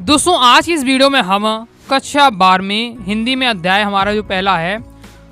दोस्तों आज की इस वीडियो में हम कक्षा 12 हिंदी में अध्याय हमारा जो पहला है,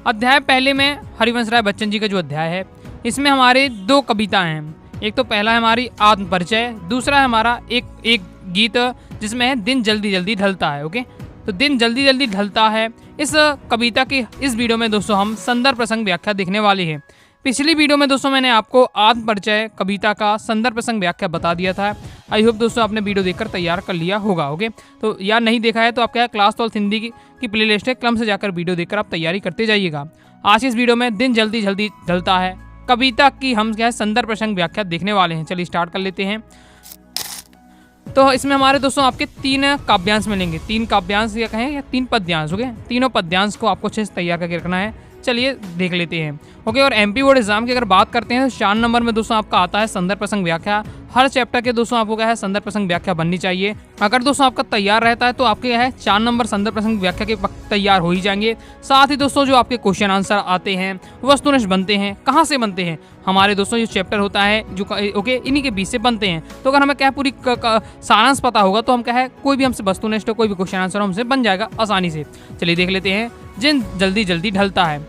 अध्याय पहले में हरिवंश राय बच्चन जी का जो अध्याय है, इसमें हमारे दो कविताएं हैं। एक तो पहला है हमारी आत्म परिचय, दूसरा है हमारा एक गीत जिसमें है दिन जल्दी जल्दी ढलता है। ओके, तो दिन जल्दी जल्दी ढलता है इस कविता की इस वीडियो में दोस्तों हम संदर्भ प्रसंग व्याख्या देखने वाले हैं। पिछली वीडियो में दोस्तों मैंने आपको आत्म परिचय कविता का संदर्भ प्रसंग व्याख्या बता दिया था। आई होप दोस्तों आपने वीडियो देखकर तैयार कर लिया होगा। ओके, तो यार नहीं देखा है तो आपका क्लास 12 हिंदी की प्लेलिस्ट है, क्रम से जाकर वीडियो देखकर आप तैयारी करते जाइएगा। आज इस वीडियो में दिन जल्दी जल्दी ढलता है कविता की हम क्या है संदर्भ प्रसंग व्याख्या देखने वाले हैं। चलिए स्टार्ट कर लेते हैं। तो इसमें हमारे दोस्तों आपके 3 काव्यांश मिलेंगे, 3 काव्यांश या कहें या 3 पद्यांश। ओके, तीनों पद्यांश को आपको अच्छे से तैयार करके रखना है। चलिए देख लेते हैं। ओके, और एमपी बोर्ड एग्जाम की अगर बात करते हैं तो 4 नंबर में दोस्तों आपका आता है संदर्भ प्रसंग व्याख्या। हर चैप्टर के दोस्तों आपको क्या है संदर्भ प्रसंग व्याख्या बननी चाहिए। अगर दोस्तों आपका तैयार रहता है तो आपके क्या है 4 नंबर संदर्भ प्रसंग व्याख्या के वक्त तैयार हो ही जाएंगे। साथ ही दोस्तों जो आपके क्वेश्चन आंसर आते हैं वस्तुनिष्ठ बनते हैं। कहाँ से बनते हैं? हमारे दोस्तों जो चैप्टर होता है जो ओके इन्हीं के बीच से बनते हैं। तो अगर हमें क्या है पूरी सारांश पता होगा तो हम क्या है कोई भी हमसे वस्तुनिष्ठ कोई भी क्वेश्चन आंसर हमसे बन जाएगा आसानी से। चलिए देख लेते हैं। जिन जल्दी जल्दी ढलता है,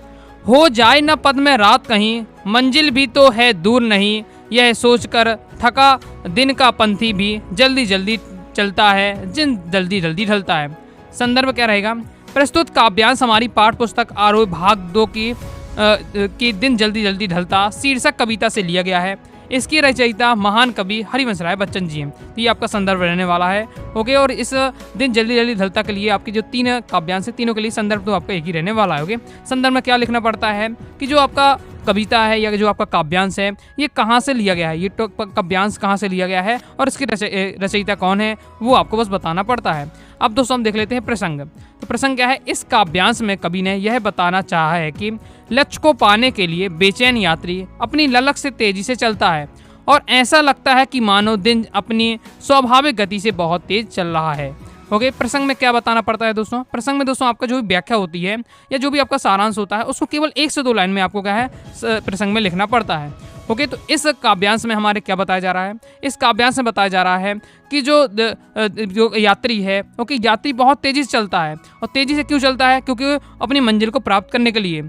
हो जाए न पद में रात कहीं, मंजिल भी तो है दूर नहीं, यह सोचकर थका दिन का पंथी भी जल्दी जल्दी चलता है, जिन जल्दी जल्दी ढलता है। संदर्भ क्या रहेगा? प्रस्तुत काव्यांश हमारी पाठ्य पुस्तक आरोह भाग 2 की दिन जल्दी जल्दी ढलता शीर्षक कविता से लिया गया है। इसकी रचयिता महान कवि हरिवंश राय बच्चन जी हैं। तो ये आपका संदर्भ रहने वाला है। ओके, और इस दिन जल्दी जल्दी ढलता के लिए आपकी जो 3 काव्यांश है तीनों के लिए संदर्भ तो आपका एक ही रहने वाला है। ओके, संदर्भ में क्या लिखना पड़ता है कि जो आपका कविता है या जो आपका काव्यांश है ये कहाँ से लिया गया है, ये काव्यांश कहाँ से लिया गया है और इसकी रचयिता कौन है वो आपको बस बताना पड़ता है। अब दोस्तों हम देख लेते हैं प्रसंग। तो प्रसंग क्या है? इस काव्यांश में कवि ने यह बताना चाहा है कि लक्ष्य को पाने के लिए बेचैन यात्री अपनी ललक से तेजी से चलता है और ऐसा लगता है कि मानो दिन अपनी स्वाभाविक गति से बहुत तेज चल रहा है। ओके, प्रसंग में क्या बताना पड़ता है दोस्तों? प्रसंग में दोस्तों आपका जो भी व्याख्या होती है या जो भी आपका सारांश होता है उसको केवल 1 से 2 लाइन में आपको क्या है प्रसंग में लिखना पड़ता है। ओके, तो इस काव्यांश में हमारे क्या बताया जा रहा है? इस काव्यांश में बताया जा रहा है कि जो यात्री है ओके यात्री बहुत तेजी से चलता है। और तेजी से क्यों चलता है? क्योंकि अपनी मंजिल को प्राप्त करने के लिए,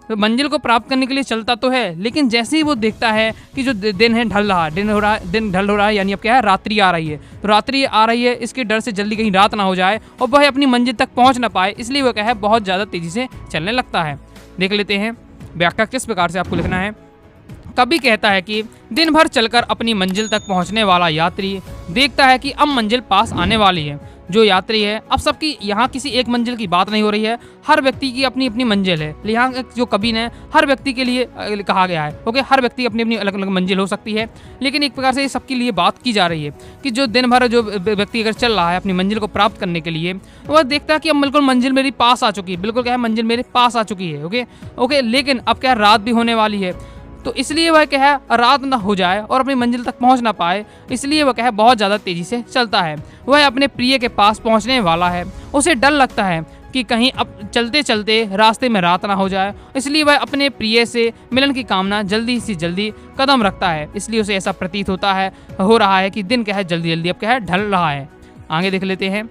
तो मंजिल को प्राप्त करने के लिए चलता तो है, लेकिन जैसे ही वो देखता है कि जो दिन है ढल रहा, दिन ढल हो रहा है यानी अब क्या है रात्रि आ रही है, तो रात्रि आ रही है इसके डर से जल्दी कहीं रात ना हो जाए और वह अपनी मंजिल तक पहुंच ना पाए, इसलिए वह क्या है बहुत ज़्यादा तेजी से चलने लगता है। देख लेते हैं व्याख्या किस प्रकार से आपको लिखना है। कवि कहता है कि दिन भर चलकर अपनी मंजिल तक पहुंचने वाला यात्री देखता है कि अब मंजिल पास आने वाली है। जो यात्री है, अब सबकी यहाँ किसी एक मंजिल की बात नहीं हो रही है, हर व्यक्ति की अपनी अपनी मंजिल है। यहाँ जो कवि ने हर व्यक्ति के लिए कहा गया है। ओके, हर व्यक्ति अपनी अपनी अलग अलग मंजिल हो सकती है, लेकिन एक प्रकार से सबके लिए बात की जा रही है कि जो दिन भर जो व्यक्ति अगर चल रहा है अपनी मंजिल को प्राप्त करने के लिए, वह देखता है कि अब बिल्कुल मंजिल मेरी पास आ चुकी है, बिल्कुल क्या है मंजिल मेरे पास आ चुकी है। ओके, लेकिन अब क्या रात भी होने वाली है, तो इसलिए वह क्या है रात ना हो जाए और अपनी मंजिल तक पहुंच ना पाए, इसलिए वह क्या है बहुत ज़्यादा तेज़ी से चलता है। वह अपने प्रिय के पास पहुंचने वाला है, उसे डर लगता है कि कहीं अब चलते चलते रास्ते में रात ना हो जाए, इसलिए वह अपने प्रिय से मिलन की कामना जल्दी से जल्दी कदम रखता है। इसलिए उसे ऐसा प्रतीत हो रहा है कि दिन क्या है जल्दी जल्दी अब क्या है ढल रहा है। आगे देख लेते हैं।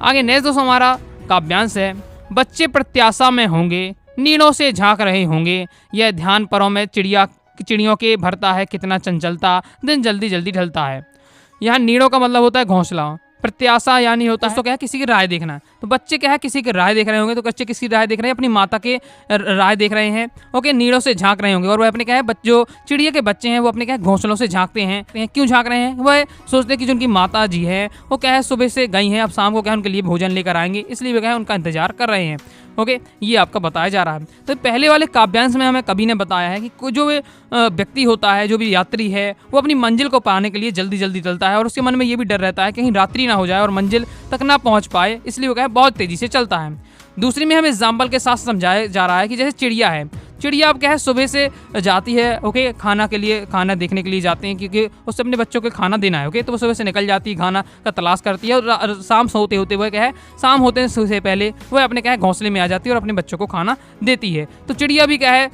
आगे नेक्स्ट दोस्तों हमारा काव्यांश है। बच्चे प्रत्याशा में होंगे, नीड़ों से झांक रहे होंगे, यह ध्यान परों में चिड़ियों के भरता है कितना चंचलता, दिन जल्दी जल्दी ढलता है। यहाँ नीड़ों का मतलब होता है घोंसला, प्रत्याशा यानी होता है तो क्या है किसी की राय देखना है। तो बच्चे क्या है किसी की राय देख रहे होंगे, तो बच्चे किसकी राय देख रहे हैं? अपनी माता के राय देख रहे हैं। ओके, नीड़ों से झांक रहे होंगे और वह अपने क्या है जो चिड़िया के बच्चे हैं वो अपने क्या है घोंसलों से झांकते हैं। क्यों झांक रहे हैं? वह सोचते हैं कि जो उनकी माता जी है वो क्या है सुबह से गई हैं, अब शाम को क्या है उनके लिए भोजन लेकर आएंगे, इसलिए वे क्या है उनका इंतजार कर रहे हैं। ओके, ये आपका बताया जा रहा है। तो पहले वाले काव्यांश में हमें कवि ने बताया है कि जो व्यक्ति होता है, जो भी यात्री है, वो अपनी मंजिल को पाने के लिए जल्दी जल्दी चलता है और उसके मन में ये भी डर रहता है कहीं रात्रि ना हो जाए और मंजिल तक ना पहुंच पाए, इसलिए वो क्या है बहुत तेजी से चलता है। दूसरी में हमें एग्जाम्पल के साथ समझाया जा रहा है कि जैसे चिड़िया है, चिड़िया अब क्या है सुबह से जाती है, ओके, खाना के लिए, खाना देखने के लिए जाते हैं क्योंकि उससे अपने बच्चों को खाना देना है, ओके। तो वो सुबह से निकल जाती है, खाना का तलाश करती है और शाम सोते होते वह क्या है, शाम होते से पहले वह अपने क्या है घोंसले में आ जाती है और अपने बच्चों को खाना देती है। तो चिड़िया भी क्या है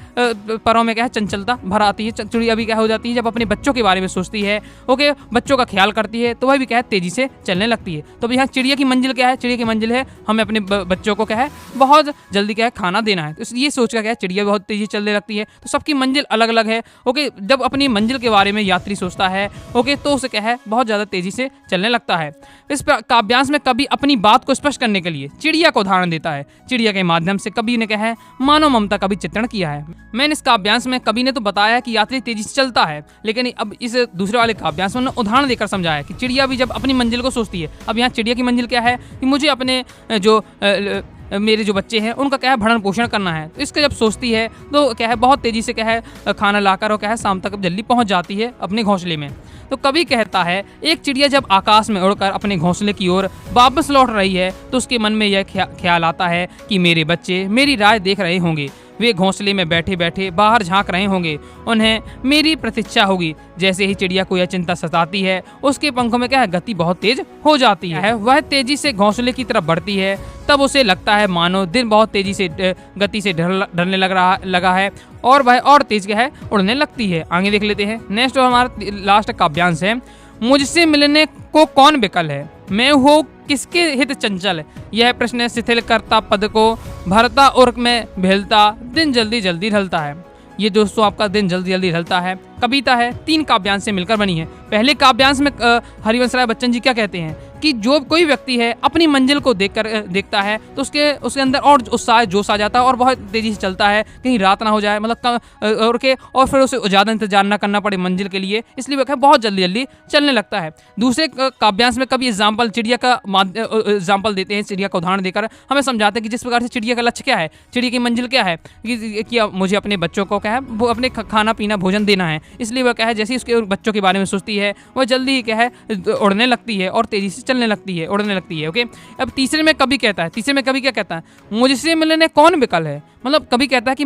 परों में क्या है चंचलता भर आती है। चिड़िया भी क्या हो जाती है जब अपने बच्चों के बारे में सोचती है, ओके, बच्चों का ख्याल करती है, तो वह भी क्या है तेजी से चलने लगती है। तो यहाँ चिड़िया की मंजिल क्या है, चिड़िया की मंजिल है हमें अपने बच्चों को क्या है बहुत जल्दी क्या है खाना देना है। तो ये सोच कर क्या है चिड़िया बहुत तेजी चलने लगती है। तो सबकी मंजिल अलग अलग है, ओके। जब अपनी मंजिल के बारे में यात्री सोचता है, ओके, तो उसे क्या है बहुत ज़्यादा तेजी से चलने लगता है। इस काव्यांश में कवि अपनी बात को स्पष्ट करने के लिए चिड़िया को उदाहरण देता है। चिड़िया के माध्यम से कवि ने क्या है मानव ममता का भी चित्रण किया है। मैंने इस काव्यांश में कवि ने तो बताया कि यात्री तेजी से चलता है, लेकिन अब इस दूसरे वाले काव्यांश में उन्होंने उदाहरण देकर समझाया कि चिड़िया भी जब अपनी मंजिल को सोचती है। अब यहाँ चिड़िया की मंजिल क्या है कि मुझे अपने जो मेरे जो बच्चे हैं उनका क्या है भरण पोषण करना है। तो इसका जब सोचती है तो क्या है बहुत तेजी से क्या है खाना लाकर और क्या है शाम तक जल्दी पहुंच जाती है अपने घोंसले में। तो कवि कहता है एक चिड़िया जब आकाश में उड़कर अपने घोंसले की ओर वापस लौट रही है तो उसके मन में यह ख्याल आता है कि मेरे बच्चे मेरी राह देख रहे होंगे, वे घोंसले में बैठे बैठे बाहर झांक रहे होंगे, उन्हें मेरी प्रतीक्षा होगी। जैसे ही चिड़िया को यह चिंता सताती है उसके पंखों में क्या है गति बहुत तेज हो जाती है। वह तेजी से घोंसले की तरफ बढ़ती है। तब उसे लगता है मानो दिन बहुत तेजी से गति से ढलने लगा है और वह और तेज क्या है उड़ने लगती है। आगे देख लेते हैं। नेक्स्ट हमारा लास्ट काव्यांश है। मुझसे मिलने को कौन विकल है, मैं हो किसके हित चंचल। यह प्रश्न शिथिल करता पद को भरता उर्क में भेलता दिन जल्दी जल्दी ढलता है। ये दोस्तों आपका दिन जल्दी जल्दी ढलता है कविता है, 3 काव्यांश से मिलकर बनी है। पहले काव्यांश में हरिवंश राय बच्चन जी क्या कहते हैं कि जो कोई व्यक्ति है अपनी मंजिल को देखता है तो उसके अंदर और उत्साह जोश आ जाता है और बहुत तेजी से चलता है, कहीं रात ना हो जाए, मतलब और फिर उसे ज़्यादा इंतजार ना करना पड़े मंजिल के लिए, इसलिए वह बहुत जल्दी जल्दी चलने लगता है। दूसरे काव्यांश में कभी एग्जाम्पल चिड़िया का एग्जाम्पल देते हैं, चिड़िया का उदाहरण देकर हमें समझाते हैं कि जिस प्रकार से चिड़िया का लक्ष्य क्या है, चिड़िया की मंजिल क्या है कि मुझे अपने बच्चों को क्या है वो अपने खाना पीना भोजन देना है, इसलिए वह क्या है जैसे उसके बच्चों के बारे में सोचती है वह जल्दी क्या है उड़ने लगती है और तेजी से चलने लगती है, उड़ने लगती है, ओके। अब तीसरे में कवि कहता है, तीसरे में कवि क्या कहता है, मुझसे मिलने कौन विकल है। मतलब कवि कहता है कि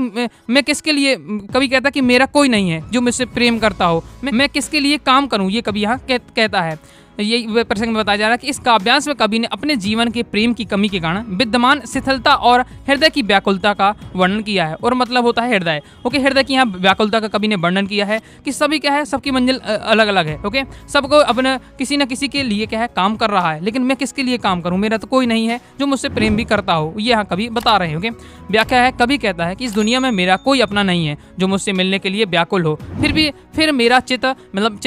मैं किसके लिए, कवि कहता है कि मेरा कोई नहीं है जो मुझसे प्रेम करता हो, मैं किसके लिए काम करूं, ये कवि यहाँ कहता है। ये प्रसंग में बताया जा रहा है कि इस काव्यांश में कवि ने अपने जीवन के प्रेम की कमी के कारण विद्यमान शिथिलता और हृदय की व्याकुलता का वर्णन किया है। और मतलब होता है हृदय, ओके, हृदय की यहाँ व्याकुलता का कवि ने वर्णन किया है कि सभी क्या है, सबकी मंजिल अलग अलग है, ओके। सबको अपने किसी न किसी के लिए क्या है काम कर रहा है, लेकिन मैं किसके लिए काम करूँ, मेरा तो कोई नहीं है जो मुझसे प्रेम भी करता हो, ये यहाँ कवि बता रहे हैं, ओके। व्याख्या है, कवि कहता है कि इस दुनिया में मेरा कोई अपना नहीं है जो मुझसे मिलने के लिए व्याकुल हो, फिर मेरा चित्त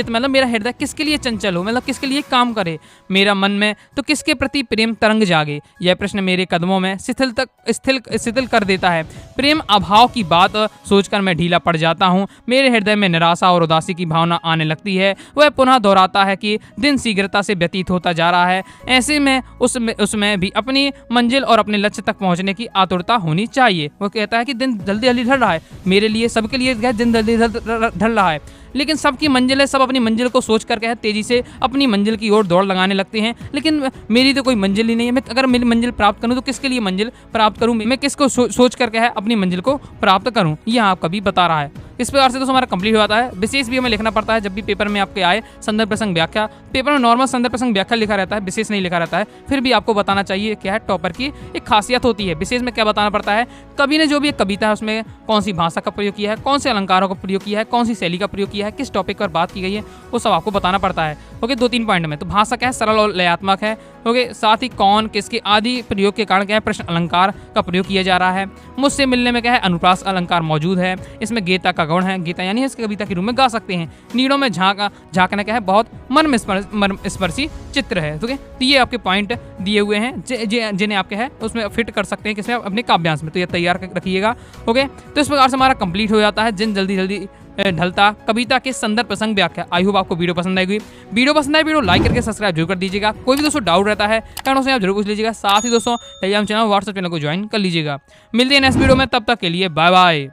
मतलब मेरा हृदय किसके लिए चंचल हो, मतलब किसके लिए काम करे, मेरा मन में तो किसके प्रति प्रेम तरंग जागे। यह प्रश्न मेरे कदमों में शिथिल कर देता है। प्रेम अभाव की बात सोचकर मैं ढीला पड़ जाता हूँ, मेरे हृदय में निराशा और उदासी की भावना आने लगती है। वह पुनः दोहराता है कि दिन शीघ्रता से व्यतीत होता जा रहा है, ऐसे में उसमें भी अपनी मंजिल और अपने लक्ष्य तक पहुँचने की आतुरता होनी चाहिए। वो कहता है कि दिन जल्दी जल्दी ढल रहा है, मेरे लिए सबके लिए दिन जल्दी ढल रहा है, लेकिन सबकी मंजिल है, सब अपनी मंजिल को सोच कर के तेजी से अपनी मंजिल की ओर दौड़ लगाने लगते हैं, लेकिन मेरी तो कोई मंजिल ही नहीं है। मैं अगर मेरी मंजिल प्राप्त करूं तो किसके लिए मंजिल प्राप्त करूं, मैं किसको सोच करके है अपनी मंजिल को प्राप्त करूं, यह आप कभी बता रहा है। इस प्रकार से दोस्तों हमारा कंप्लीट हो जाता है। विशेष भी हमें लिखना पड़ता है जब भी पेपर में आपके आए संदर्भ प्रसंग व्याख्या। पेपर में नॉर्मल संदर्भ प्रसंग व्याख्या लिखा रहता है, विशेष नहीं लिखा रहता है, फिर भी आपको बताना चाहिए क्या है टॉपर की एक खासियत होती है। विशेष में क्या बताना पड़ता है, कवि ने जो भी एक कविता है उसमें कौन सी भाषा का प्रयोग किया है, कौन से अलंकारों का प्रयोग किया है, कौन सी शैली का प्रयोग किया है, किस टॉपिक पर बात की गई है, वो सब आपको बताना पड़ता है, ओके। 2-3 पॉइंट में तो भाषा क्या है सरल और लयात्मक है, ओके। साथ ही कौन किसके आदि प्रयोग के कारण क्या है प्रश्न अलंकार का प्रयोग किया जा रहा है। मुझसे मिलने में क्या है अनुप्रास अलंकार मौजूद है, इसमें गीता का गौण है, गीता यानी इस कविता के रूप में गा सकते हैं। नीड़ों में झांकना क्या है बहुत मन स्पर्शी चित्र है, ठीक है। तो ये आपके पॉइंट दिए हुए हैं जिन्हें आप क्या है उसमें फिट कर सकते हैं किसमें अपने काव्यांश में, तो ये तैयार रखिएगा, ओके। तो इस प्रकार से हमारा कंप्लीट हो जाता है जिन जल्दी जल्दी ढलता कविता के संदर्भ प्रसंग व्याख्या। आई होप आपको वीडियो पसंद आएगी। वीडियो पसंद आए वीडियो लाइक करके सब्सक्राइब जरूर कर दीजिएगा। कोई भी दोस्तों डाउट रहता है कारण से आप जरूर पूछ लीजिएगा। साथ ही दोस्तों टेलीग्राम चैनल व्हाट्सएप चैनल को ज्वाइन कर लीजिएगा। मिलते हैं नेक्स्ट वीडियो में, तब तक के लिए बाय बाय।